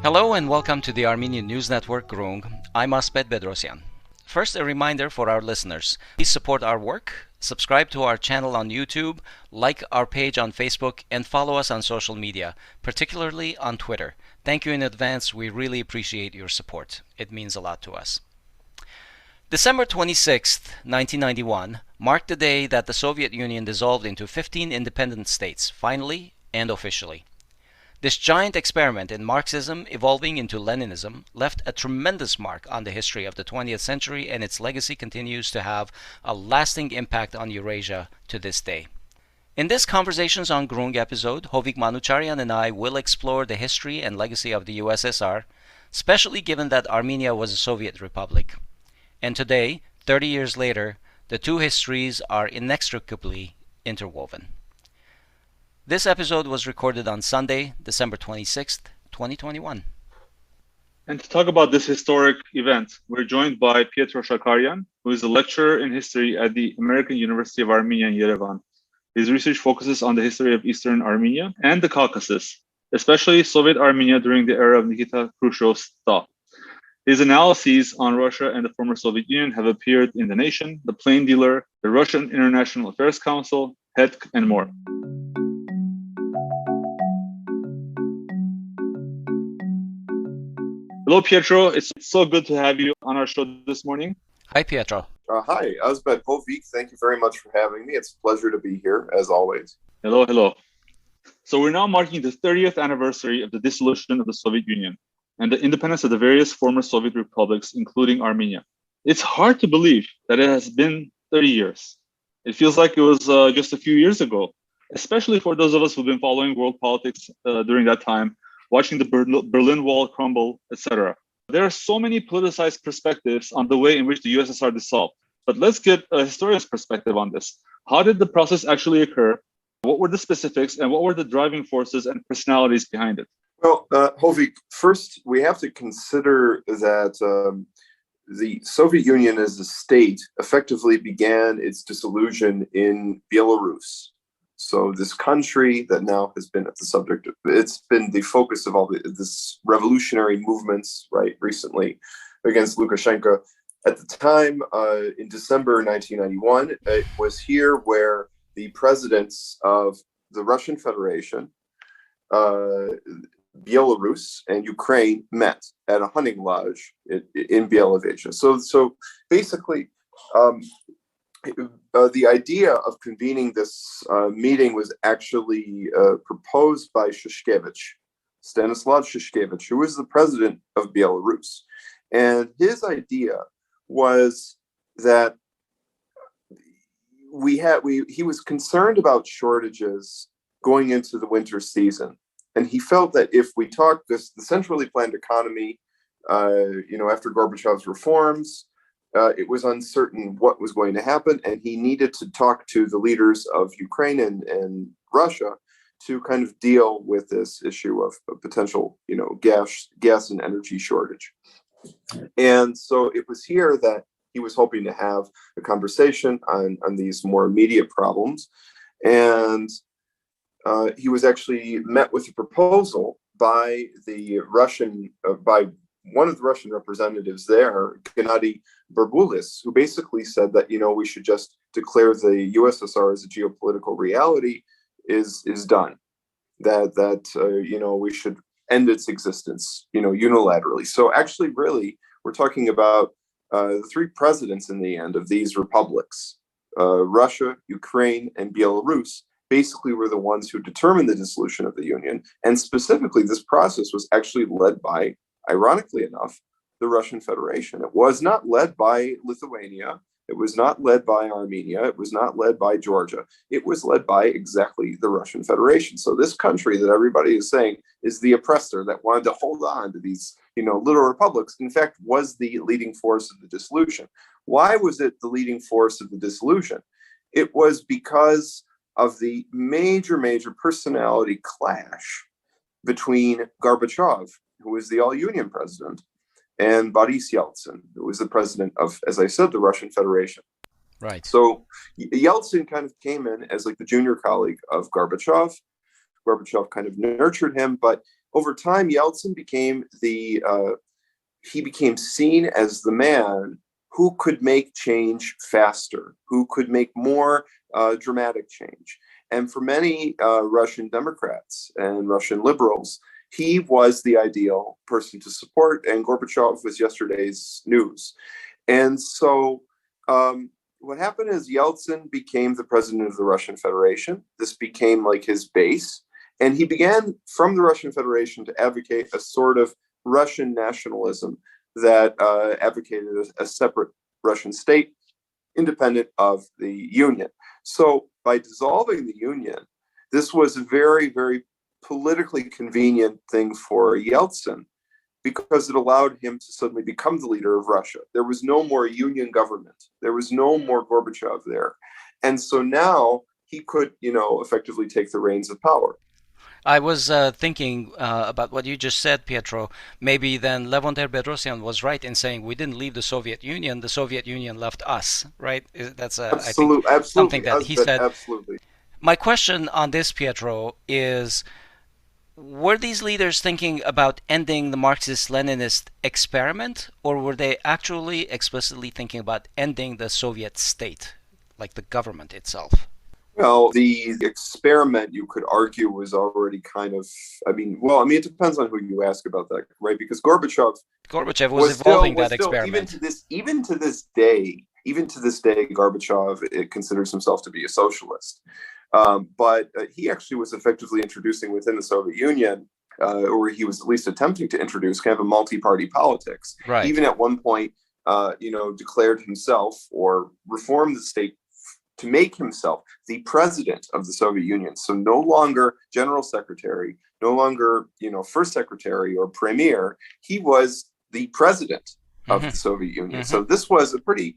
Hello and welcome to the Armenian News Network Grung. I'm Asbed Bedrossian. First, a reminder for our listeners. Please support our work, subscribe to our channel on YouTube, like our page on Facebook, and follow us on social media, particularly on Twitter. Thank you in advance. We really appreciate your support. It means a lot to us. December 26, 1991, marked the day that the Soviet Union dissolved into 15 independent states, finally and officially. This giant experiment in Marxism evolving into Leninism left a tremendous mark on the history of the 20th century, and its legacy continues to have a lasting impact on Eurasia to this day. In this Conversations on Grung episode, Hovik Manucharyan and I will explore the history and legacy of the USSR, especially given that Armenia was a Soviet republic. And today, 30 years later, the two histories are inextricably interwoven. This episode was recorded on Sunday, December 26th, 2021. And to talk about this historic event, we're joined by Pietro Shakarian, who is a lecturer in history at the American University of Armenia in Yerevan. His research focuses on the history of Eastern Armenia and the Caucasus, especially Soviet Armenia during the era of Nikita Khrushchev's Thaw. His analyses on Russia and the former Soviet Union have appeared in The Nation, The Plain Dealer, the Russian International Affairs Council, Hetq, and more. Hello, Pietro. It's so good to have you on our show this morning. Hi, Pietro. Hi, Asbed. Hovik, thank you very much for having me. It's a pleasure to be here, as always. Hello. So we're now marking the 30th anniversary of the dissolution of the Soviet Union and the independence of the various former Soviet republics, including Armenia. It's hard to believe that it has been 30 years. It feels like it was just a few years ago, especially for those of us who've been following world politics during that time, watching the Berlin Wall crumble, etc. There are so many politicized perspectives on the way in which the USSR dissolved. But let's get a historian's perspective on this. How did the process actually occur? What were the specifics, and what were the driving forces and personalities behind it? Well, Hovik, first we have to consider that the Soviet Union as a state effectively began its dissolution in Belarus. So this country that now has been at the subject, it's been the focus of all this revolutionary movements, right, recently against Lukashenko. At the time, in December 1991, it was here where the presidents of the Russian Federation, Belarus, and Ukraine met at a hunting lodge in Bielovecha. So basically, the idea of convening this meeting was actually proposed by Stanislav Shishkevich, who was the president of Belarus. And his idea was that he was concerned about shortages going into the winter season. And he felt that if we talk the centrally planned economy, after Gorbachev's reforms, it was uncertain what was going to happen, and he needed to talk to the leaders of Ukraine and Russia to kind of deal with this issue of potential, gas and energy shortage. And so it was here that he was hoping to have a conversation on these more immediate problems. And he was actually met with a proposal by one of the Russian representatives there, Gennady Burbulis, who basically said that, we should just declare the USSR as a geopolitical reality is done, that we should end its existence, unilaterally. So actually, really, we're talking about the three presidents in the end of these republics, Russia, Ukraine, and Belarus, basically were the ones who determined the dissolution of the Union. And specifically, this process was actually led by, ironically enough, the Russian Federation. It was not led by Lithuania. It was not led by Armenia. It was not led by Georgia. It was led by exactly the Russian Federation. So this country that everybody is saying is the oppressor that wanted to hold on to these, little republics, in fact, was the leading force of the dissolution. Why was it the leading force of the dissolution? It was because of the major personality clash between Gorbachev, who was the all-union president, and Boris Yeltsin, who was the president of, as I said, the Russian Federation. Right. So Yeltsin kind of came in as like the junior colleague of Gorbachev. Gorbachev kind of nurtured him, but over time, Yeltsin became he became seen as the man who could make change faster, who could make more dramatic change. And for many Russian Democrats and Russian liberals, he was the ideal person to support, and Gorbachev was yesterday's news. And so what happened is Yeltsin became the president of the Russian Federation. This became like his base. And he began from the Russian Federation to advocate a sort of Russian nationalism that advocated a separate Russian state independent of the Union. So by dissolving the Union, this was a very, very politically convenient thing for Yeltsin because it allowed him to suddenly become the leader of Russia. There was no more Union government. There was no more Gorbachev there. And so now he could, effectively take the reins of power. I was thinking about what you just said, Pietro. Maybe then Levon Bedrossian was right in saying we didn't leave the Soviet Union left us, right? That's I think something that he said. Absolutely. My question on this, Pietro, is were these leaders thinking about ending the Marxist-Leninist experiment, or were they actually explicitly thinking about ending the Soviet state, like the government itself? Well, the experiment, you could argue, was already kind of, it depends on who you ask about that, right? Because Gorbachev was evolving that experiment. Even to this day, Gorbachev considers himself to be a socialist. But he actually was effectively introducing within the Soviet Union, or he was at least attempting to introduce kind of a multi-party politics. Right. Even at one point, declared himself or reformed the state to make himself the president of the Soviet Union. So no longer general secretary, no longer, first secretary or premier. He was the president of the Soviet Union. Mm-hmm. So this was a pretty,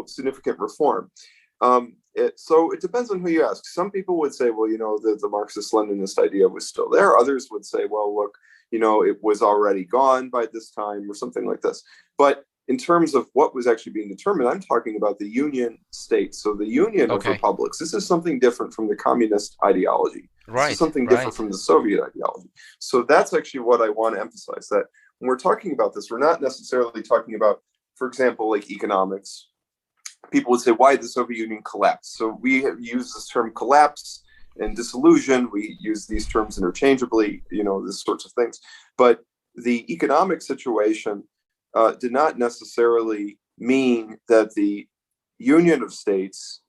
significant reform. So it depends on who you ask. Some people would say, well, the Marxist-Leninist idea was still there. Others would say, well, look, it was already gone by this time or something like this. But in terms of what was actually being determined, I'm talking about the Union states. So the Union of Republics. This is something different from the communist ideology. Right. This is something different from the Soviet ideology. So that's actually what I want to emphasize, that when we're talking about this, we're not necessarily talking about, for example, like economics. People would say, why did the Soviet Union collapse? So we have used this term collapse and dissolution. We use these terms interchangeably, these sorts of things. But the economic situation did not necessarily mean that the Union of States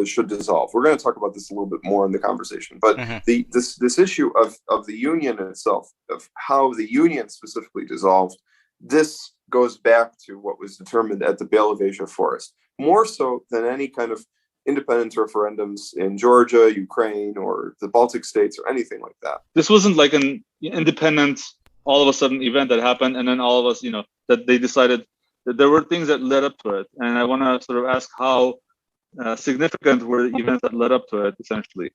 should dissolve. We're going to talk about this a little bit more in the conversation. But this issue of the Union itself, of how the Union specifically dissolved, this goes back to what was determined at the Belavesia Forest, more so than any kind of independence referendums in Georgia, Ukraine, or the Baltic states, or anything like that. This wasn't like an independent, all of a sudden event that happened, and then all of us, that they decided that there were things that led up to it. And I want to sort of ask how significant were the events that led up to it, essentially.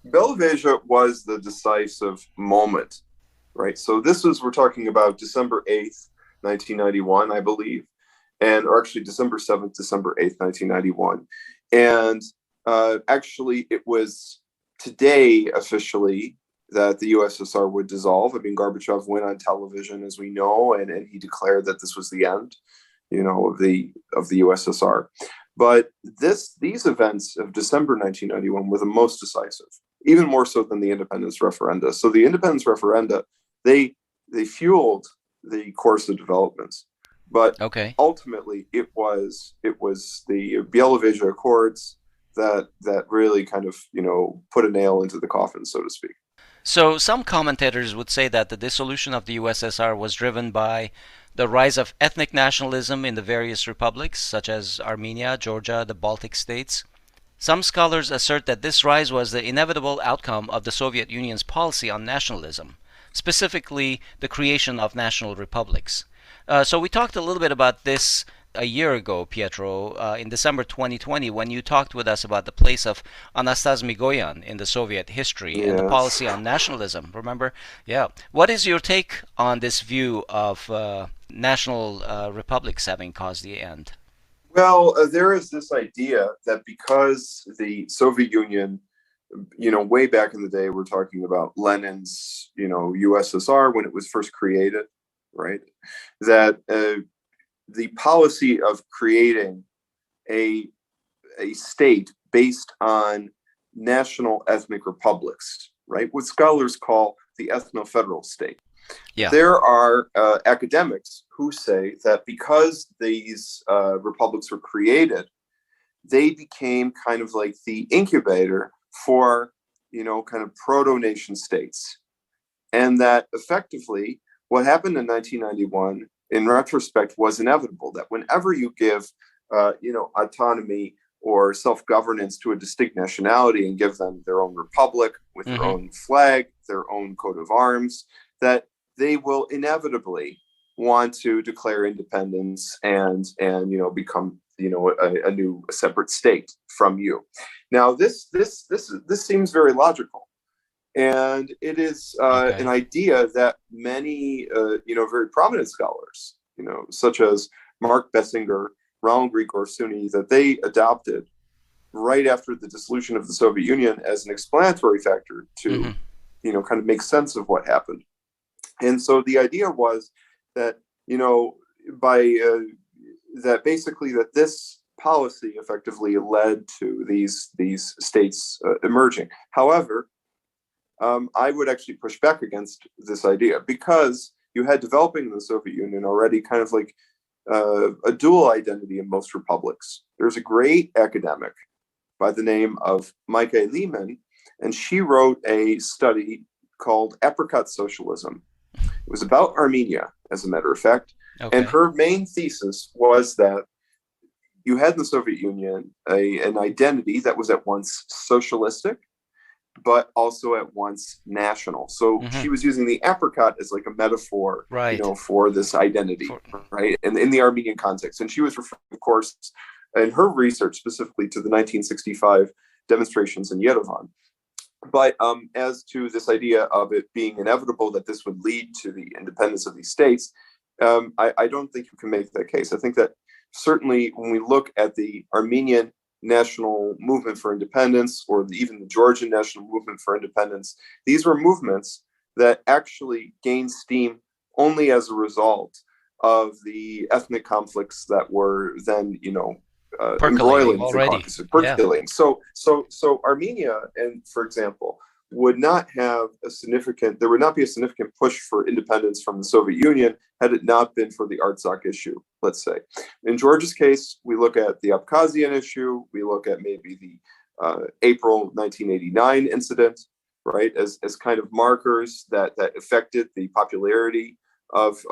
Belavesia was the decisive moment, right? So we're talking about December 8th, 1991, I believe, or actually December 7th, December 8th, 1991. And actually, it was today officially that the USSR would dissolve. Gorbachev went on television, as we know, and he declared that this was the end, of the USSR. But these events of December 1991 were the most decisive, even more so than the independence referenda. So the independence referenda, they fueled the course of developments, but ultimately it was the Belavesia Accords that really kind of put a nail into the coffin, so to speak. So some commentators would say that the dissolution of the USSR was driven by the rise of ethnic nationalism in the various republics, such as Armenia, Georgia, the Baltic states. Some scholars assert that this rise was the inevitable outcome of the Soviet Union's policy on nationalism, specifically the creation of national republics. So we talked a little bit about this a year ago, Pietro, in December 2020, when you talked with us about the place of Anastas Migoyan in the Soviet history and the policy on nationalism. Remember? Yeah. What is your take on this view of national republics having caused the end? Well, there is this idea that because the Soviet Union way back in the day, we're talking about Lenin's, USSR when it was first created, right? That the policy of creating a state based on national ethnic republics, right? What scholars call the ethno-federal state. Yeah. There are academics who say that because these republics were created, they became kind of like the incubator for, kind of proto-nation states. And that effectively what happened in 1991, in retrospect, was inevitable, that whenever you give, autonomy or self-governance to a distinct nationality and give them their own republic with their own flag, their own coat of arms, that they will inevitably want to declare independence and become a separate state from you. Now this seems very logical, and it is an idea that many very prominent scholars, such as Mark Bessinger, Ronald Grigor-Suni, that they adopted right after the dissolution of the Soviet Union as an explanatory factor to kind of make sense of what happened. And so the idea was that that this policy effectively led to these states emerging. However, I would actually push back against this idea, because you had developing in the Soviet Union already kind of like a dual identity in most republics. There's a great academic by the name of Maike Lehman, and she wrote a study called Apricot Socialism. It was about Armenia, as a matter of fact. Okay. And her main thesis was that you had in the Soviet Union an identity that was at once socialistic, but also at once national. So she was using the apricot as like a metaphor, for this identity, right? And in the Armenian context. And she was referring, of course, in her research specifically to the 1965 demonstrations in Yerevan. But as to this idea of it being inevitable that this would lead to the independence of these states, I don't think you can make that case. I think that certainly when we look at the Armenian national movement for independence, or even the Georgian national movement for independence, these were movements that actually gained steam only as a result of the ethnic conflicts that were then, embroiling the Caucasus, percolating. Yeah. So Armenia, and for example, would not have there would not be a significant push for independence from the Soviet Union had it not been for the Artsakh issue, let's say. In Georgia's case, we look at the Abkhazian issue, we look at maybe the April 1989 incident, right, as kind of markers that affected the popularity of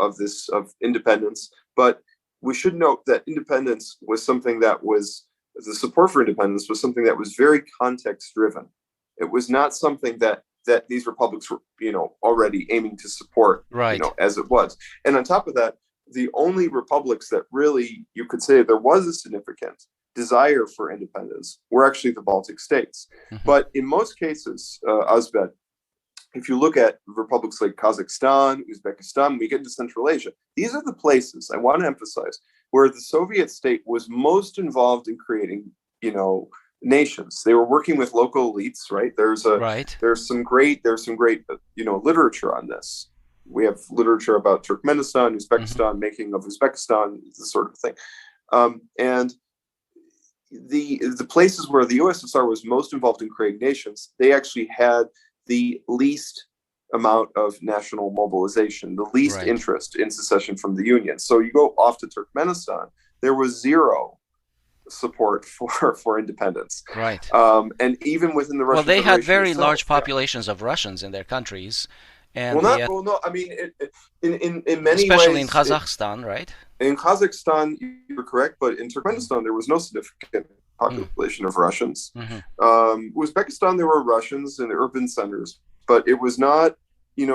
independence. But we should note that independence was something that was, the support for independence was something that was very context driven. It was not something that these republics were, already aiming to support, as it was. And on top of that, the only republics that really, you could say there was a significant desire for independence were actually the Baltic states. But in most cases, Asbed, if you look at republics like Kazakhstan, Uzbekistan, we get into Central Asia. These are the places, I want to emphasize, where the Soviet state was most involved in creating, nations. They were working with local elites, right? There's some great, literature on this. We have literature about Turkmenistan, Uzbekistan, making of Uzbekistan, this sort of thing. And the places where the USSR was most involved in creating nations, they actually had the least amount of national mobilization, the least interest in secession from the Union. So you go off to Turkmenistan, there was zero support for independence. Right. And even within the Russian Federation, they had very large populations of Russians in their countries. And in many ways, especially in Kazakhstan, right? In Kazakhstan, you're correct, but in Turkmenistan, there was no significant population of Russians. Uzbekistan, there were Russians in the urban centers, but it was not,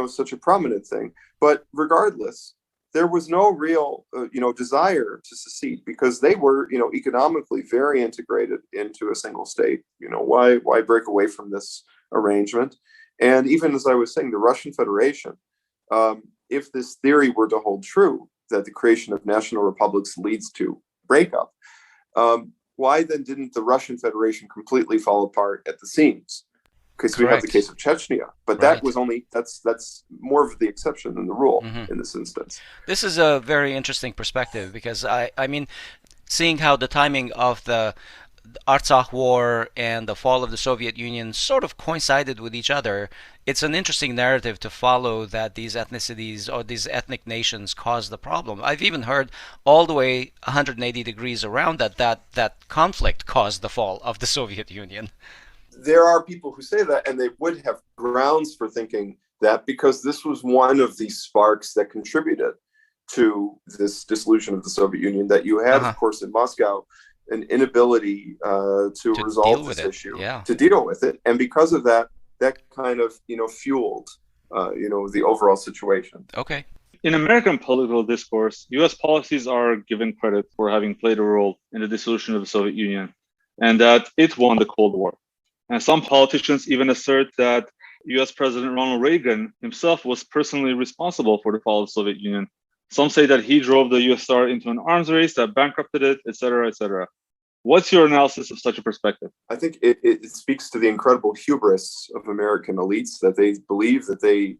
such a prominent thing. But regardless, there was no real, desire to secede, because they were, economically very integrated into a single state. Why break away from this arrangement? And even as I was saying, the Russian Federation, if this theory were to hold true, that the creation of national republics leads to breakup, why then didn't the Russian Federation completely fall apart at the seams? Okay, so we have the case of Chechnya, but that was only that's more of the exception than the rule in this instance. This is a very interesting perspective because I mean, seeing how the timing of the Artsakh War and the fall of the Soviet Union sort of coincided with each other, it's an interesting narrative to follow that these ethnicities or these ethnic nations caused the problem. I've even heard all the way 180 degrees around that conflict caused the fall of the Soviet Union. There are people who say that, and they would have grounds for thinking that because this was one of the sparks that contributed to this dissolution of the Soviet Union, that you had, of course, in Moscow, an inability to resolve this issue, to deal with it. And because of that, that kind of, fueled, the overall situation. Okay. In American political discourse, U.S. policies are given credit for having played a role in the dissolution of the Soviet Union, and that it won the Cold War. And some politicians even assert that US President Ronald Reagan himself was personally responsible for the fall of the Soviet Union. Some say that he drove the USSR into an arms race that bankrupted it, etc., etc. What's your analysis of such a perspective? I think it speaks to the incredible hubris of American elites that they believe that they,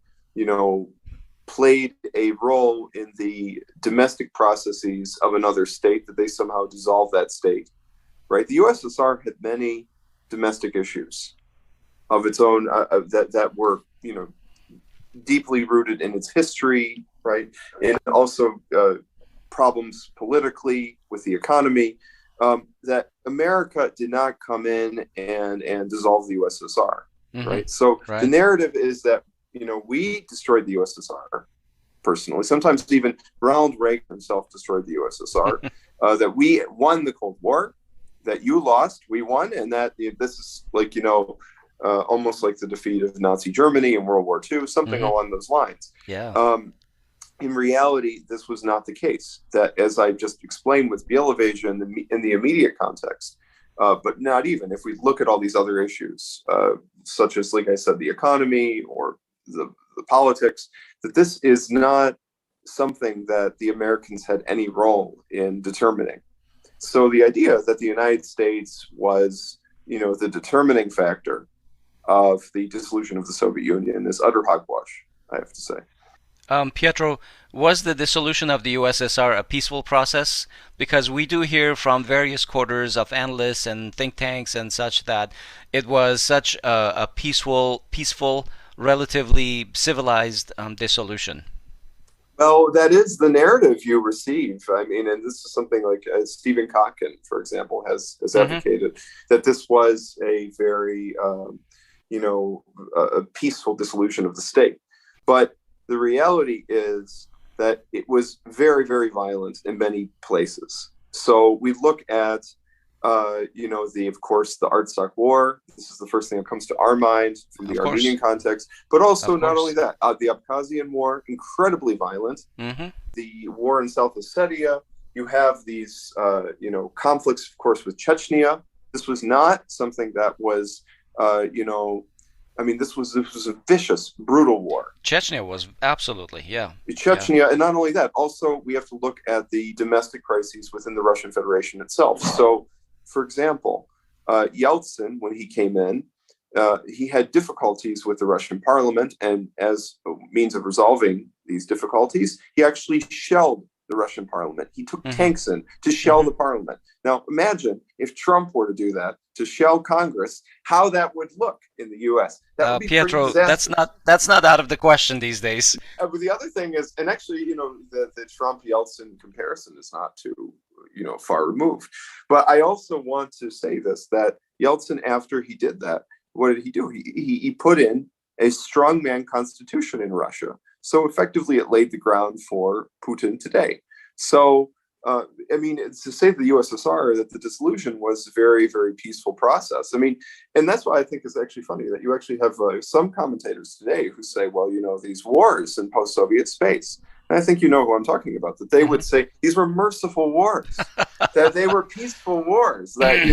played a role in the domestic processes of another state, that they somehow dissolved that state, right? The USSR had many domestic issues of its own that were deeply rooted in its history, right, and also problems politically with the economy, that America did not come in and dissolve the USSR, right? So the narrative is that we destroyed the USSR personally. Sometimes even Ronald Reagan himself destroyed the USSR. That we won the Cold War, that you lost, we won, and that this is like, almost like the defeat of Nazi Germany in World War II, something along those lines. Yeah. In reality, this was not the case. That, as I just explained with Bielavesia in the immediate context, but not even if we look at all these other issues, such as, like I said, the economy or the politics, that this is not something that the Americans had any role in determining. So the idea that the United States was, the determining factor of the dissolution of the Soviet Union is utter hogwash, I have to say. Pietro, was the dissolution of the USSR a peaceful process? Because we do hear from various quarters of analysts and think tanks and such that it was such a peaceful, relatively civilized dissolution. Well, that is the narrative you receive. I mean, and this is something like Stephen Kotkin, for example, has advocated that this was a very, a peaceful dissolution of the state. But the reality is that it was very, very violent in many places. So we look at, of course, the Artsakh War. This is the first thing that comes to our mind from the Armenian context. But also, not only that, the Abkhazian War, incredibly violent. The war in South Ossetia. You have these, conflicts, of course, with Chechnya. This was not something that was, this was a vicious, brutal war. Chechnya was absolutely, Chechnya, and not only that, also we have to look at the domestic crises within the Russian Federation itself. So, for example, Yeltsin, when he came in, he had difficulties with the Russian parliament, and as a means of resolving these difficulties, he actually shelled the Russian parliament. He took tanks in to shell the parliament. Now, imagine if Trump were to do that, to shell Congress, how that would look in the U.S. That would be Pietro, that's not out of the question these days. But the other thing is, and actually, the Trump-Yeltsin comparison is not too, far removed. But I also want to say this, that Yeltsin, after he did that, what did he do? He put in a strongman constitution in Russia. So effectively, it laid the ground for Putin today. So, it's to say the USSR that the dissolution was a very, very peaceful process. And that's why I think it's actually funny that you actually have some commentators today who say, well, these wars in post-Soviet space. And I think you know who I'm talking about, that they would say these were merciful wars, that they were peaceful wars, that,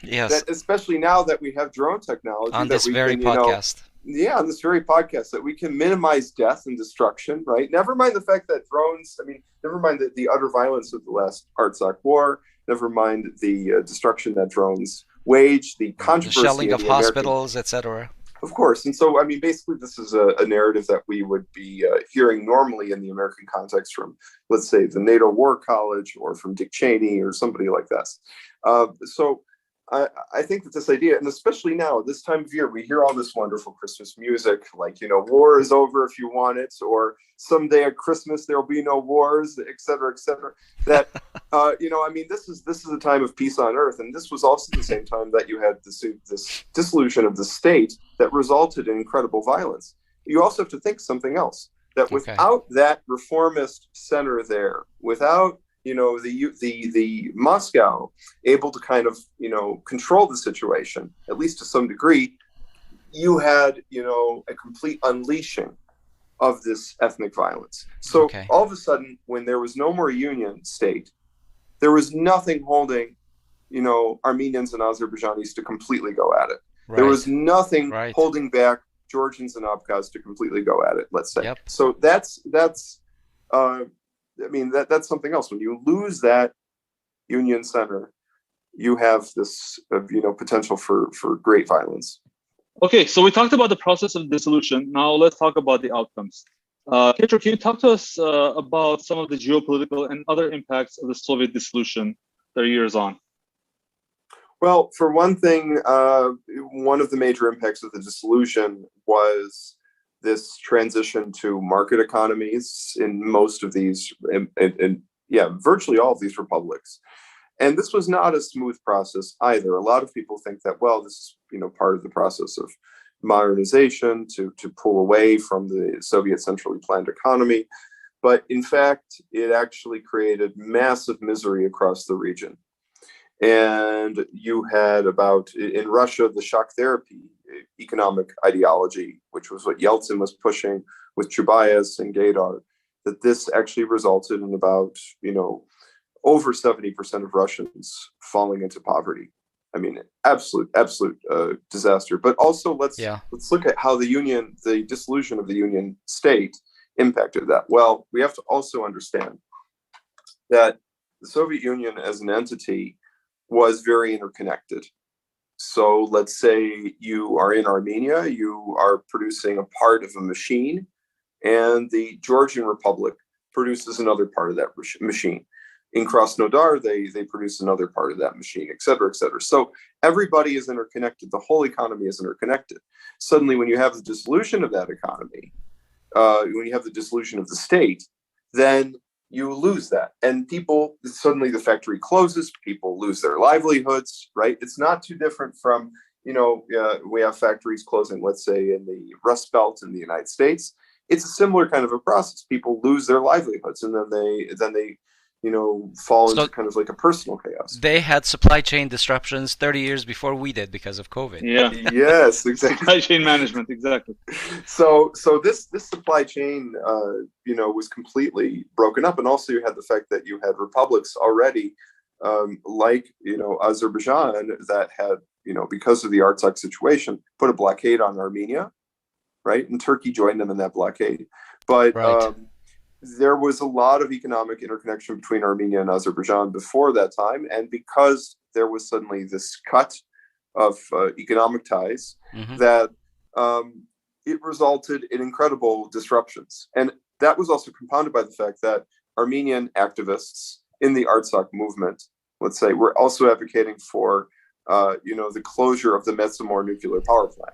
that especially now that we have drone technology. On this very podcast. On this very podcast, that we can minimize death and destruction, right? Never mind the fact that drones, never mind the utter violence of the last Artsakh War, never mind the destruction that drones wage, the controversy. The shelling of hospitals, etc. Of course. And so, I mean, basically, this is a narrative that we would be hearing normally in the American context from, let's say, the NATO War College or from Dick Cheney or somebody like this. So I think that this idea, and especially now, this time of year, we hear all this wonderful Christmas music, like, war is over if you want it, or someday at Christmas there will be no wars, et cetera, et cetera. That, I mean, this is a time of peace on earth. And this was also the same time that you had this dissolution of the state that resulted in incredible violence. You also have to think something else, that without that reformist center there, without the Moscow able to kind of, control the situation, at least to some degree, you had, a complete unleashing of this ethnic violence. So all of a sudden, when there was no more union state, there was nothing holding, Armenians and Azerbaijanis to completely go at it. Right. There was nothing holding back Georgians and Abkhaz to completely go at it, let's say. Yep. So that's something else. When you lose that union center, you have this, potential for great violence. Okay, so we talked about the process of dissolution. Now let's talk about the outcomes. Pietro, can you talk to us about some of the geopolitical and other impacts of the Soviet dissolution 30 years on? Well, for one thing, one of the major impacts of the dissolution was this transition to market economies in most of these, virtually all of these republics. And this was not a smooth process either. A lot of people think that, well, this is, part of the process of modernization to pull away from the Soviet centrally planned economy. But in fact, it actually created massive misery across the region. And you had in Russia, the shock therapy economic ideology, which was what Yeltsin was pushing with Chubais and Gaidar, that this actually resulted in about, over 70% of Russians falling into poverty. I mean, absolute disaster. But also let's look at how the dissolution of the Union state impacted that. Well, we have to also understand that the Soviet Union as an entity was very interconnected. So let's say you are in Armenia, you are producing a part of a machine, and the Georgian Republic produces another part of that machine. In Krasnodar, they produce another part of that machine, et cetera, et cetera. So everybody is interconnected. The whole economy is interconnected. Suddenly, when you have the dissolution of that economy, when you have the dissolution of the state, then you lose that. And suddenly the factory closes, people lose their livelihoods, right? It's not too different from, we have factories closing, let's say, in the Rust Belt in the United States. It's a similar kind of a process. People lose their livelihoods, and then they fall into kind of like a personal chaos. They had supply chain disruptions 30 years before we did because of COVID. Yeah. Yes, exactly. Supply chain management, exactly. So this supply chain, was completely broken up, and also you had the fact that you had republics already, like Azerbaijan, that had because of the Artsakh situation, put a blockade on Armenia, right? And Turkey joined them in that blockade, but. There was a lot of economic interconnection between Armenia and Azerbaijan before that time. And because there was suddenly this cut of economic ties, that it resulted in incredible disruptions. And that was also compounded by the fact that Armenian activists in the Artsakh movement, let's say, were also advocating for, the closure of the Metsamor nuclear power plant.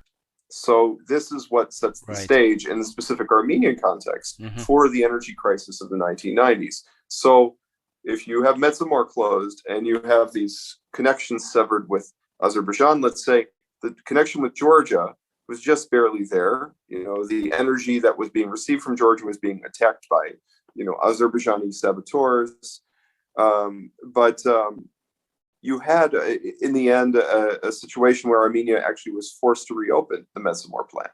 So this is what sets the stage in the specific Armenian context for the energy crisis of the 1990s. So if you have Metsamor closed and you have these connections severed with Azerbaijan, let's say the connection with Georgia was just barely there. The energy that was being received from Georgia was being attacked by, Azerbaijani saboteurs. But you had, in the end, a situation where Armenia actually was forced to reopen the Metsamor plant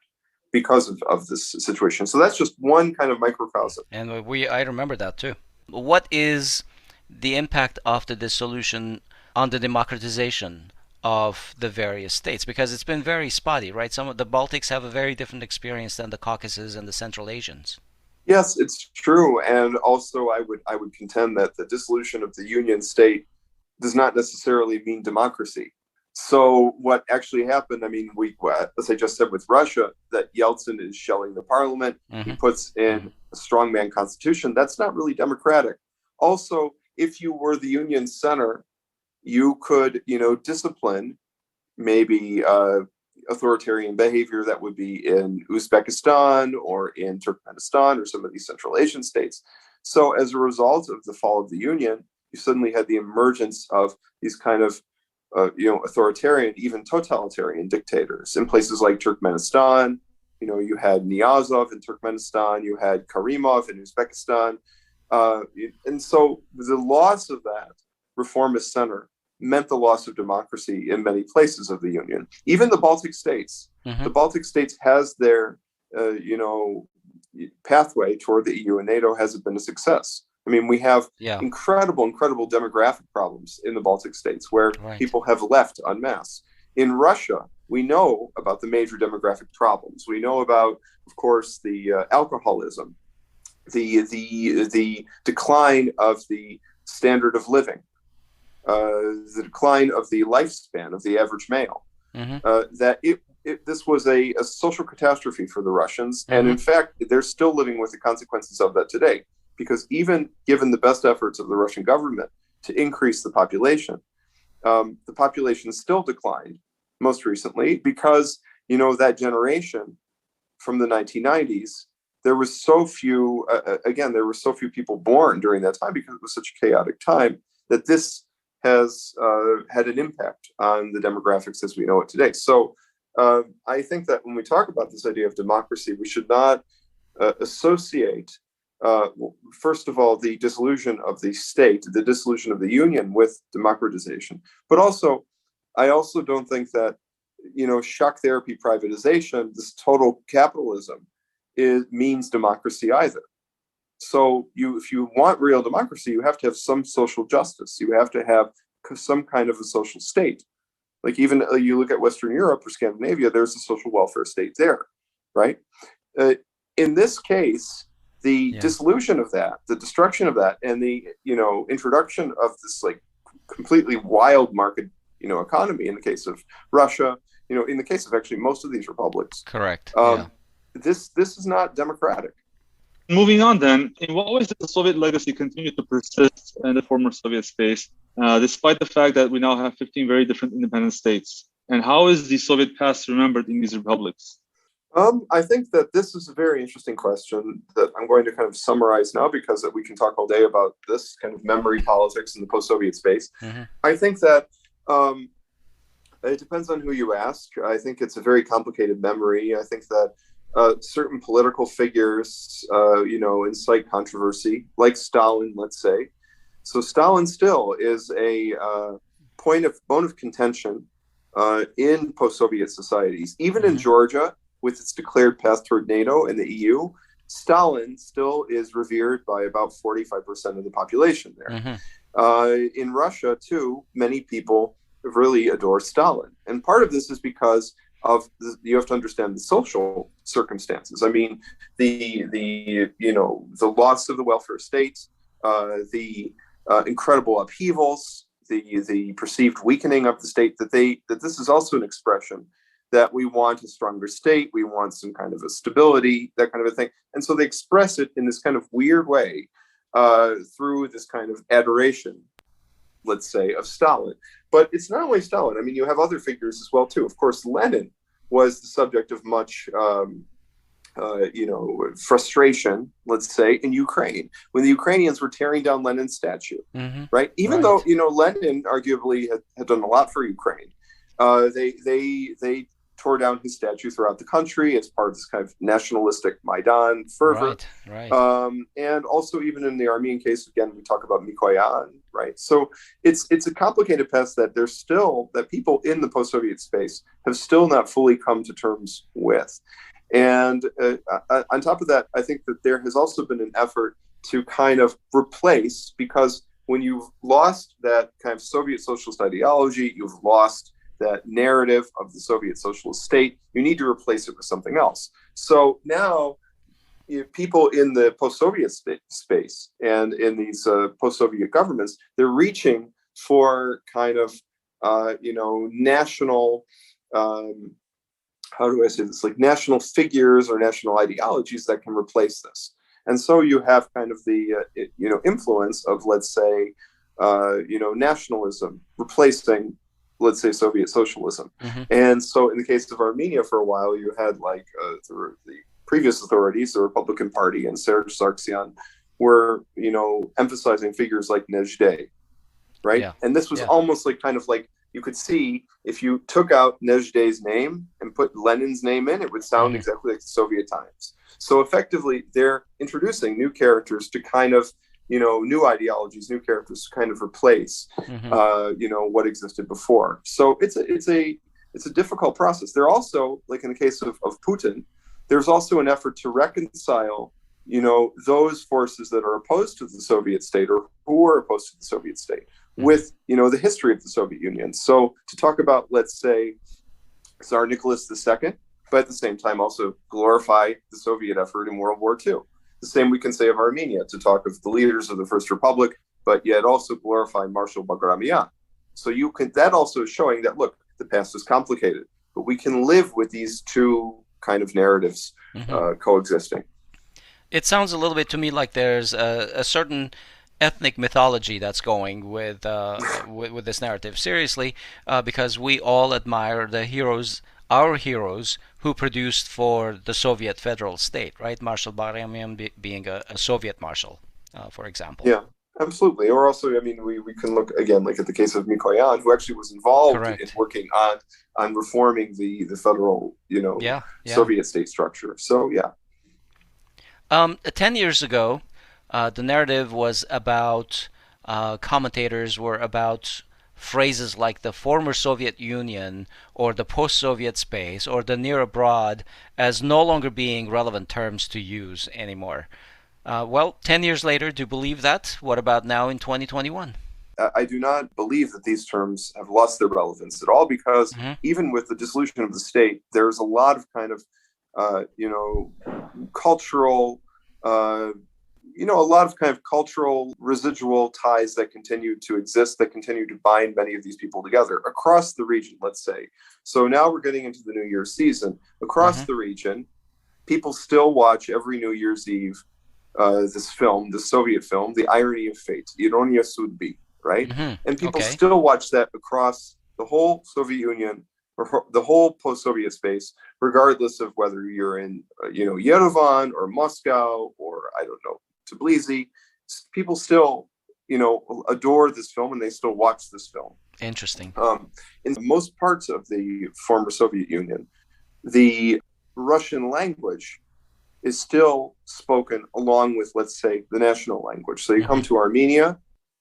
because of this situation. So that's just one kind of microcosm. And I remember that too. What is the impact of the dissolution on the democratization of the various states? Because it's been very spotty, right? Some of the Baltics have a very different experience than the Caucasus and the Central Asians. Yes, it's true. And also I would contend that the dissolution of the Union state does not necessarily mean democracy. So what actually happened, I mean, as I just said with Russia, that Yeltsin is shelling the parliament. He puts in a strongman constitution. That's not really democratic. Also, if you were the Union center, you could, discipline maybe authoritarian behavior that would be in Uzbekistan or in Turkmenistan or some of these Central Asian states. So as a result of the fall of the Union, you suddenly had the emergence of these kind of authoritarian, even totalitarian dictators in places like Turkmenistan. You had Niyazov in Turkmenistan, you had Karimov in Uzbekistan. And so the loss of that reformist center meant the loss of democracy in many places of the Union. Even the Baltic states. The Baltic states has their, pathway toward the EU and NATO hasn't been a success. I mean, we have incredible demographic problems in the Baltic states where people have left en masse. In Russia, we know about the major demographic problems. We know about, of course, the alcoholism, the decline of the standard of living, the decline of the lifespan of the average male. This was a social catastrophe for the Russians, and in fact, they're still living with the consequences of that today. Because even given the best efforts of the Russian government to increase the population still declined most recently because, that generation from the 1990s, there was so few, there were so few people born during that time because it was such a chaotic time that this has had an impact on the demographics as we know it today. So I think that when we talk about this idea of democracy, we should not associate first of all, the dissolution of the state, the dissolution of the union with democratization. But also, I also don't think that, shock therapy privatization, this total capitalism, means democracy either. So if you want real democracy, you have to have some social justice. You have to have some kind of a social state. Like even you look at Western Europe or Scandinavia, there's a social welfare state there, right? In this case, the dissolution of that, the destruction of that, and the introduction of this like completely wild market economy in the case of Russia, in the case of actually most of these republics. Correct. This is not democratic. Moving on then, in what ways does the Soviet legacy continue to persist in the former Soviet space, despite the fact that we now have 15 very different independent states? And how is the Soviet past remembered in these republics? I think that this is a very interesting question that I'm going to kind of summarize now because we can talk all day about this kind of memory politics in the post-Soviet space. I think that it depends on who you ask. I think it's a very complicated memory. I think that certain political figures, incite controversy, like Stalin, let's say. So Stalin still is a bone of contention in post-Soviet societies, even in Georgia. With its declared path toward NATO and the EU, Stalin still is revered by about 45% of the population there. In Russia, too, many people really adore Stalin. And part of this is because of you have to understand the social circumstances. I mean, the loss of the welfare state, the incredible upheavals, the perceived weakening of the state, that this is also an expression that we want a stronger state, we want some kind of a stability, that kind of a thing. And so they express it in this kind of weird way through this kind of adoration, let's say, of Stalin. But it's not only Stalin. I mean, you have other figures as well, too. Of course, Lenin was the subject of much, frustration, let's say, in Ukraine, when the Ukrainians were tearing down Lenin's statue, right? Even though, Lenin arguably had done a lot for Ukraine, they tore down his statue throughout the country as part of this kind of nationalistic Maidan fervor. And also even in the Armenian case, again, we talk about Mikoyan, right? So it's a complicated past that that people in the post-Soviet space have still not fully come to terms with. And on top of that, I think that there has also been an effort to kind of replace, because when you've lost that kind of Soviet socialist ideology, you've lost that narrative of the Soviet socialist state, you need to replace it with something else. So now people in the post-Soviet space and in these post-Soviet governments, they're reaching for kind of national, how do I say this, like national figures or national ideologies that can replace this. And so you have kind of the, influence of, let's say, nationalism replacing, let's say, Soviet socialism. Mm-hmm. And so in the case of Armenia, for a while, you had like the previous authorities, the Republican Party and Serge Sargsyan, were, emphasizing figures like Nejde, right? Yeah. And this was almost like kind of like, you could see if you took out Nejde's name and put Lenin's name in, it would sound exactly like the Soviet times. So effectively, they're introducing new characters to kind of, new ideologies, new characters to kind of replace, what existed before. So it's a difficult process. They're also, like in the case of Putin, there's also an effort to reconcile, those forces that are opposed to the Soviet state or who are opposed to the Soviet state with, the history of the Soviet Union. So to talk about, let's say, Tsar Nicholas II, but at the same time also glorify the Soviet effort in World War II. The same we can say of Armenia, to talk of the leaders of the First Republic, but yet also glorify Marshal Bagramian. So that also is showing that, look, the past is complicated, but we can live with these two kind of narratives coexisting. It sounds a little bit to me like there's a certain ethnic mythology that's going with this narrative. Seriously, because we all admire the heroes, our heroes, who produced for the Soviet federal state, right? Marshal Bagramian being a Soviet marshal, for example. Yeah, absolutely. Or also, I mean, we can look again, like at the case of Mikoyan, who actually was involved in working on reforming the federal, Soviet state structure. So, yeah. 10 years ago, the narrative was about, commentators were about phrases like the former Soviet Union or the post-Soviet space or the near abroad as no longer being relevant terms to use anymore. 10 years later, do you believe that? What about now in 2021? I do not believe that these terms have lost their relevance at all, because even with the dissolution of the state, there's a lot of kind of, cultural, a lot of kind of cultural residual ties that continue to exist, that continue to bind many of these people together across the region, let's say. So now we're getting into the New Year's season. Across the region, people still watch every New Year's Eve this film, the Soviet film, The Irony of Fate, Ironia Sudbi, right? And people still watch that across the whole Soviet Union or the whole post-Soviet space, regardless of whether you're in, Yerevan or Moscow or, I don't know, Tbilisi. People still, adore this film, and they still watch this film. Interesting. In most parts of the former Soviet Union, the Russian language is still spoken along with, let's say, the national language. So you come to Armenia,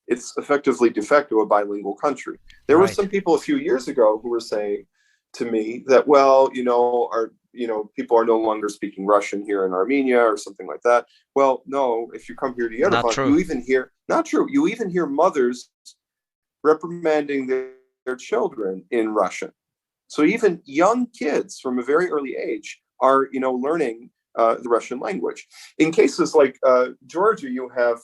it's effectively de facto a bilingual country. There were some people a few years ago who were saying to me that, well, people are no longer speaking Russian here in Armenia or something like that. Well, no, if you come here to Yerevan, you even hear mothers reprimanding their children in Russian. So even young kids from a very early age are, learning the Russian language. In cases like Georgia, you have,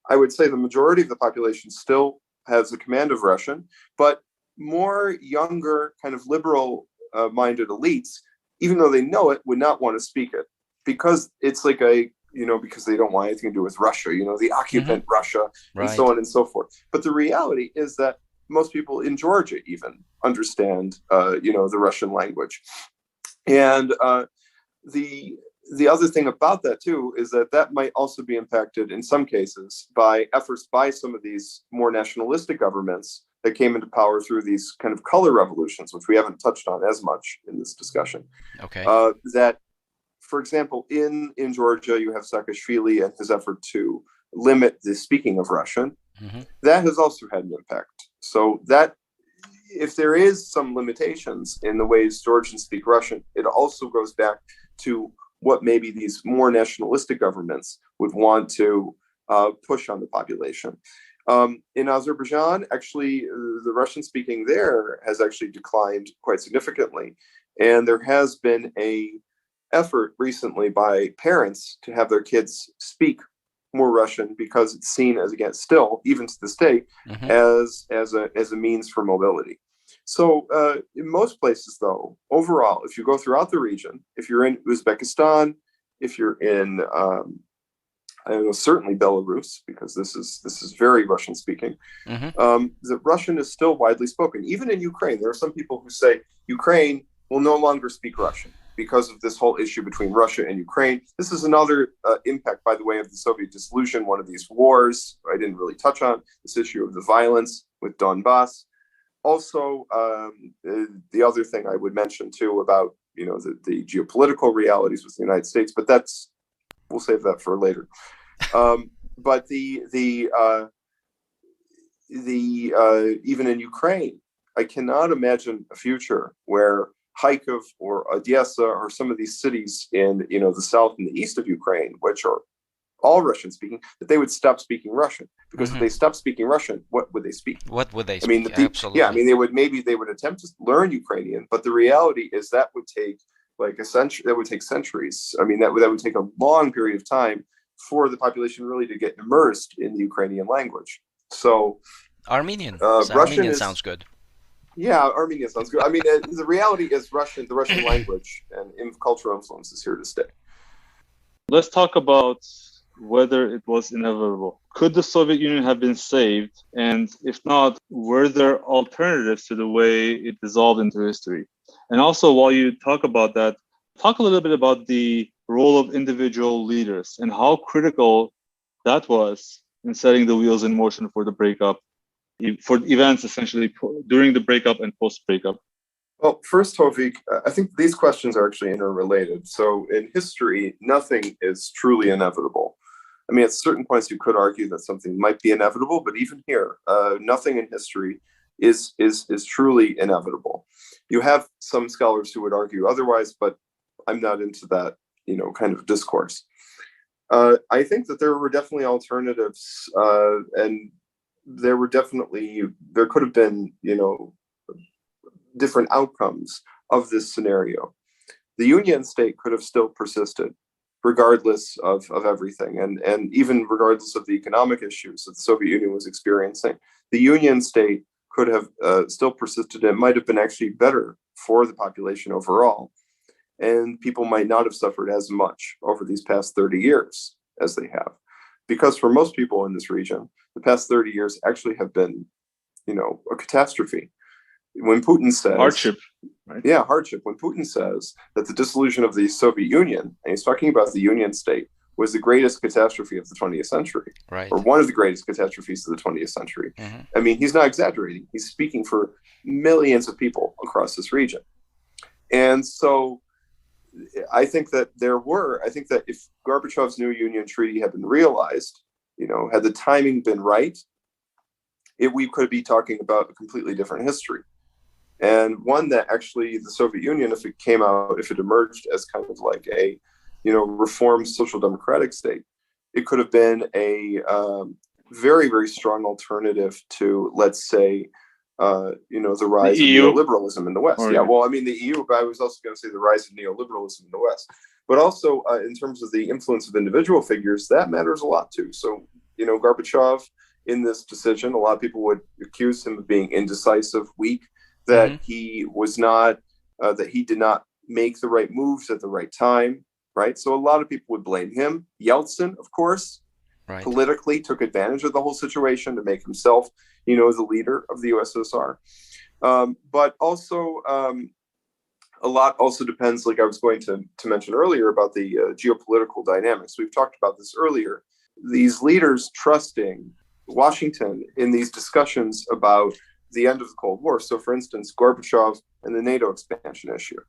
I would say the majority of the population still has a command of Russian, but more younger kind of liberal minded elites, even though they know it, would not want to speak it, because it's like because they don't want anything to do with Russia, the occupant Russia, and so on and so forth. But the reality is that most people in Georgia even understand, the Russian language. And the other thing about that too is that might also be impacted in some cases by efforts by some of these more nationalistic governments that came into power through these kind of color revolutions, which we haven't touched on as much in this discussion. Okay. That, for example, in Georgia, you have Saakashvili and his effort to limit the speaking of Russian. That has also had an impact. So that if there is some limitations in the ways Georgians speak Russian, it also goes back to what maybe these more nationalistic governments would want to push on the population. In Azerbaijan, actually, the Russian speaking there has actually declined quite significantly. And there has been a effort recently by parents to have their kids speak more Russian because it's seen as, again, still, even to this day, as a means for mobility. So in most places, though, overall, if you go throughout the region, if you're in Uzbekistan, if you're in I don't know, certainly Belarus, because this is very Russian speaking. The Russian is still widely spoken. Even in Ukraine, there are some people who say Ukraine will no longer speak Russian because of this whole issue between Russia and Ukraine. This is another impact, by the way, of the Soviet dissolution, one of these wars I didn't really touch on, this issue of the violence with Donbass. Also, the other thing I would mention too about, the geopolitical realities with the United States, but we'll save that for later. But even in Ukraine, I cannot imagine a future where Kharkiv or Odessa or some of these cities in the south and the east of Ukraine, which are all Russian speaking, that they would stop speaking Russision. Because if they stopped speaking Russian, what would they speak? What would they speak? I mean, Absolutely. Yeah, I mean, they would attempt to learn Ukrainian, but the reality is that would take like a century. That would take centuries. I mean, that would take a long period of time for the population really to get immersed in the Ukrainian language. So Armenian. Russian sounds good. Yeah, Armenian sounds good. I mean, the reality is the Russian language and cultural influence is here to stay. Let's talk about whether it was inevitable. Could the Soviet Union have been saved? And if not, were there alternatives to the way it dissolved into history? And also, while you talk about that, talk a little bit about the role of individual leaders and how critical that was in setting the wheels in motion for the breakup, for events essentially during the breakup and post-breakup. Well, first, Hovik, I think these questions are actually interrelated. So in history, nothing is truly inevitable. I mean, at certain points, you could argue that something might be inevitable, but even here, nothing in history is truly inevitable. You have some scholars who would argue otherwise, but I'm not into that, kind of discourse. I think that there were definitely alternatives, and there could have been, different outcomes of this scenario. The Union state could have still persisted, regardless of everything, and even regardless of the economic issues that the Soviet Union was experiencing. The Union state could have still persisted. It might have been actually better for the population overall, and people might not have suffered as much over these past 30 years as they have. Because for most people in this region, the past 30 years actually have been, a catastrophe. When Putin says... Hardship. Right? Yeah, hardship. When Putin says that the dissolution of the Soviet Union, and he's talking about the Union state, was the greatest catastrophe of the 20th century, right, or one of the greatest catastrophes of the 20th century. I mean, he's not exaggerating. He's speaking for millions of people across this region. And so I think that if Gorbachev's new Union Treaty had been realized, had the timing been right, we could be talking about a completely different history. And one that actually the Soviet Union, if it emerged as kind of like a, reformed social democratic state, it could have been a very, very strong alternative to, let's say, the rise of neoliberalism in the West. Yeah, well, I mean, the EU, but I was also going to say the rise of neoliberalism in the West. But also, in terms of the influence of individual figures, that matters a lot too. So, Gorbachev, in this decision, a lot of people would accuse him of being indecisive, weak, that he was not, that he did not make the right moves at the right time, right? So a lot of people would blame him. Yeltsin, of course, politically took advantage of the whole situation to make himself, the leader of the USSR. But also, a lot also depends, like I was going to mention earlier, about the geopolitical dynamics. We've talked about this earlier. These leaders trusting Washington in these discussions about the end of the Cold War. So, for instance, Gorbachev and the NATO expansion issue,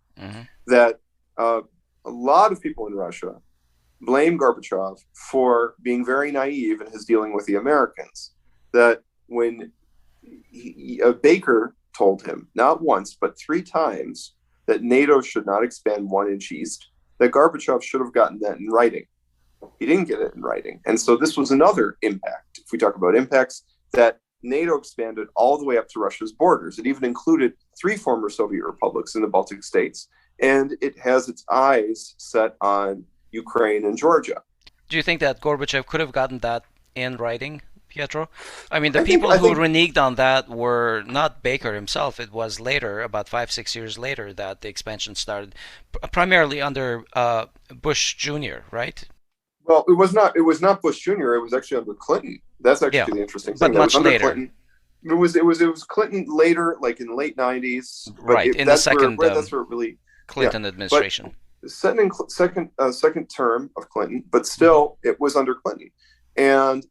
that a lot of people in Russia blame Gorbachev for being very naive in his dealing with the Americans. That when Baker told him, not once, but 3 times, that NATO should not expand 1 inch east, that Gorbachev should have gotten that in writing. He didn't get it in writing. And so this was another impact. If we talk about impacts, that NATO expanded all the way up to Russia's borders. It even included 3 former Soviet republics in the Baltic states. And it has its eyes set on Ukraine and Georgia. Do you think that Gorbachev could have gotten that in writing, Pietro? I mean, the I think people I who think reneged on that were not Baker himself. It was later, about 5, 6 years later, that the expansion started, primarily under Bush Jr., right? well, it was not Bush Jr. It was actually under Clinton. That's Yeah, actually the interesting thing. but That was much under later, Clinton. It was Clinton later, like in late '90s. But right? In the that's where second that's where it really, yeah. Clinton But administration. second term of Clinton, but Hmm. still it was under Clinton. And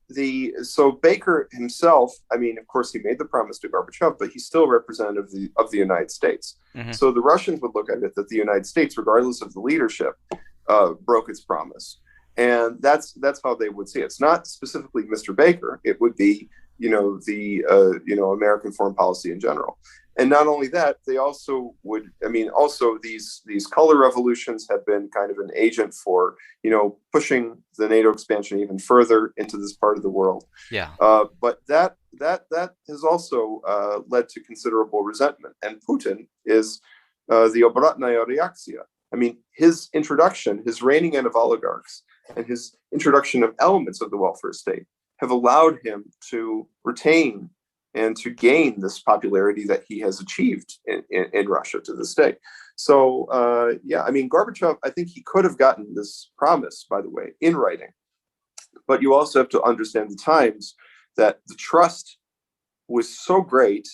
so Baker himself, I mean, of course, he made the promise to Gorbachev, but he's still representative of the United States. Hmm. So the Russians would look at it that the United States, regardless of the leadership, broke its promise, and that's how they would see it. It's not specifically Mr. Baker; it would be the American foreign policy in general. And not only that, they also would. I mean, also these color revolutions have been kind of an agent for pushing the NATO expansion even further into this part of the world. Yeah. But that has also led to considerable resentment. And Putin is the obratnaya reakция. I mean, his introduction, his reining in of oligarchs, and his introduction of elements of the welfare state have allowed him to retain and to gain this popularity that he has achieved in Russia to this day. So, yeah, I mean, Gorbachev, I think he could have gotten this promise, by the way, in writing. But you also have to understand the times that the trust was so great,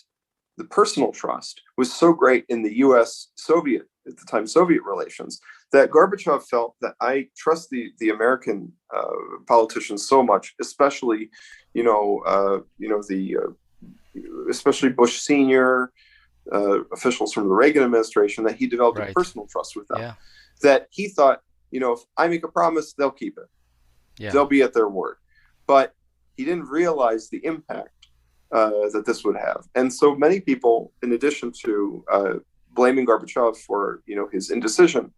the personal trust was so great in the US-Soviet, at the time, Soviet relations, that Gorbachev felt that I trust the American politicians so much, especially, especially Bush Sr., officials from the Reagan administration, that he developed a Right. personal trust with them. Yeah. That he thought, if I make a promise, they'll keep it. Yeah. They'll be at their word. But he didn't realize the impact that this would have. And so many people, in addition to blaming Gorbachev for his indecision,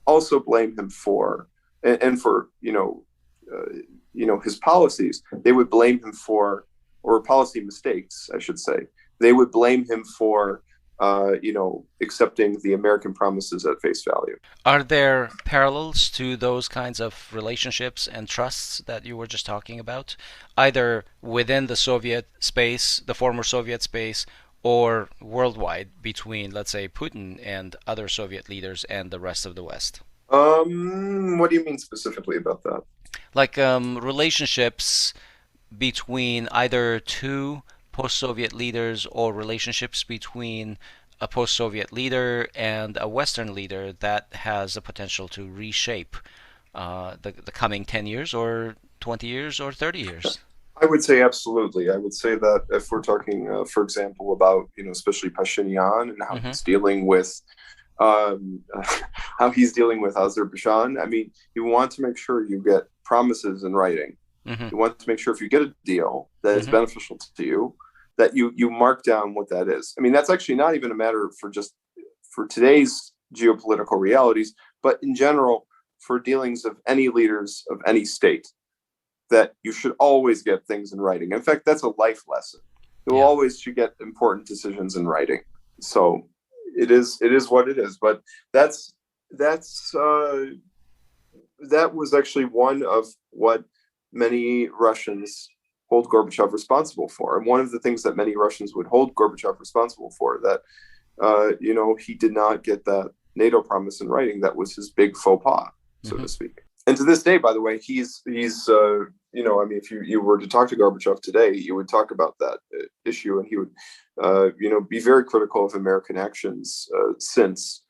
also blame him for his policies. They would blame him for, or policy mistakes, I should say. They would blame him for accepting the American promises at face value. Are there parallels to those kinds of relationships and trusts that you were just talking about, either within the Soviet space, the former Soviet space, or worldwide between, let's say, Putin and other Soviet leaders and the rest of the West? What do you mean specifically about that? Like relationships between either two post-Soviet leaders or relationships between a post-Soviet leader and a Western leader that has the potential to reshape the coming 10 years or 20 years or 30 years? I would say absolutely. I would say that if we're talking, for example, about, especially Pashinyan and how he's dealing with Azerbaijan, I mean, you want to make sure you get promises in writing. You want to make sure if you get a deal that is beneficial to you, that you mark down what that is. I mean, that's actually not even a matter for today's geopolitical realities, but in general, for dealings of any leaders of any state, that you should always get things in writing. In fact, that's a life lesson. You always should get important decisions in writing. So it is what it is. But that was actually one of what many Russians hold Gorbachev responsible for. And one of the things that many Russians would hold Gorbachev responsible for, that, he did not get that NATO promise in writing. That was his big faux pas, so to speak. And to this day, by the way, he's I mean, if you were to talk to Gorbachev today, you would talk about that issue, and he would, be very critical of American actions since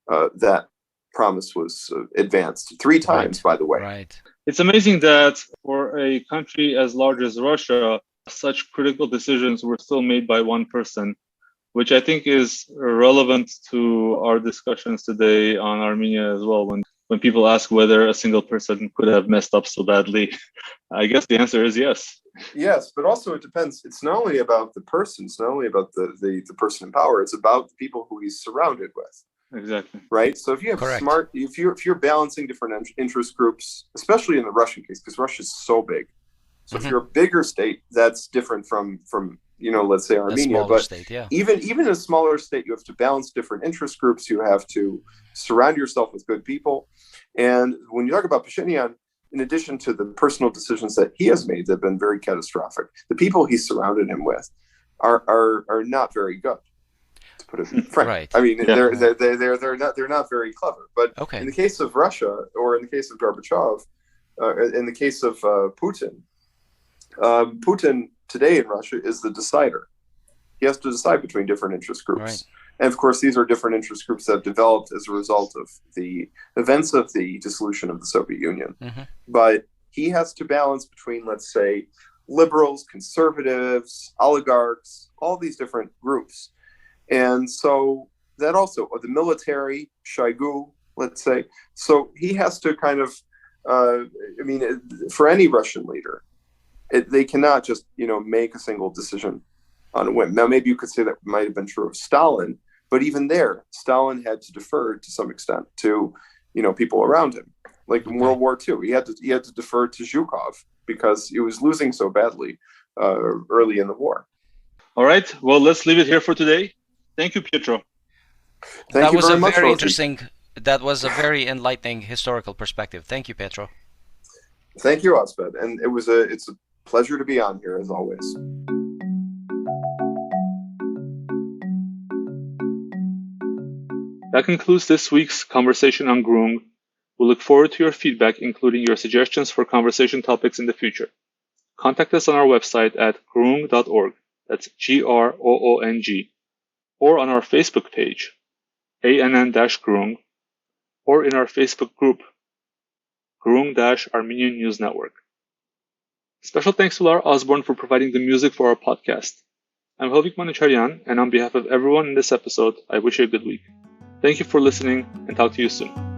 that promise was advanced 3 times, by the way. Right. It's amazing that for a country as large as Russia, such critical decisions were still made by one person, which I think is relevant to our discussions today on Armenia as well. When people ask whether a single person could have messed up so badly, I guess the answer is yes. Yes, but also it depends. It's not only about the person, it's not only about the person in power, it's about the people who he's surrounded with. Exactly. Right. So if you have if you're balancing different interest groups, especially in the Russian case, because Russia is so big. So if you're a bigger state, that's different from let's say Armenia. But state, yeah. even in a smaller state, you have to balance different interest groups. You have to surround yourself with good people. And when you talk about Pashinyan, in addition to the personal decisions that he has made that have been very catastrophic, the people he surrounded him with are not very good, to put it frank. Right. I mean, Yeah. they're not very clever. But Okay. in the case of Russia, or in the case of Gorbachev, in the case of Putin, Putin today in Russia is the decider. He has to decide between different interest groups. Right. And of course, these are different interest groups that have developed as a result of the events of the dissolution of the Soviet Union. Mm-hmm. But he has to balance between, let's say, liberals, conservatives, oligarchs, all these different groups. And so that also, or the military, Shoigu, let's say. So he has to kind of, for any Russian leader, they cannot just, make a single decision on a whim. Now, maybe you could say that might have been true of Stalin, but even there, Stalin had to defer to some extent to, people around him. Like in World War II, he had to defer to Zhukov because he was losing so badly early in the war. All right. Well, let's leave it here for today. Thank you, Pietro. Thank you very much, very Hovik. interesting. That was a very enlightening historical perspective. Thank you, Pietro. Thank you, Asbed. And it's a pleasure to be on here as always. That concludes this week's conversation on Grung. We look forward to your feedback, including your suggestions for conversation topics in the future. Contact us on our website at grung.org, that's GROONG, or on our Facebook page, ANN-Grung, or in our Facebook group, Grung-Armenian News Network. Special thanks to Lara Osborne for providing the music for our podcast. I'm Hovik Manucharyan, and on behalf of everyone in this episode, I wish you a good week. Thank you for listening, and talk to you soon.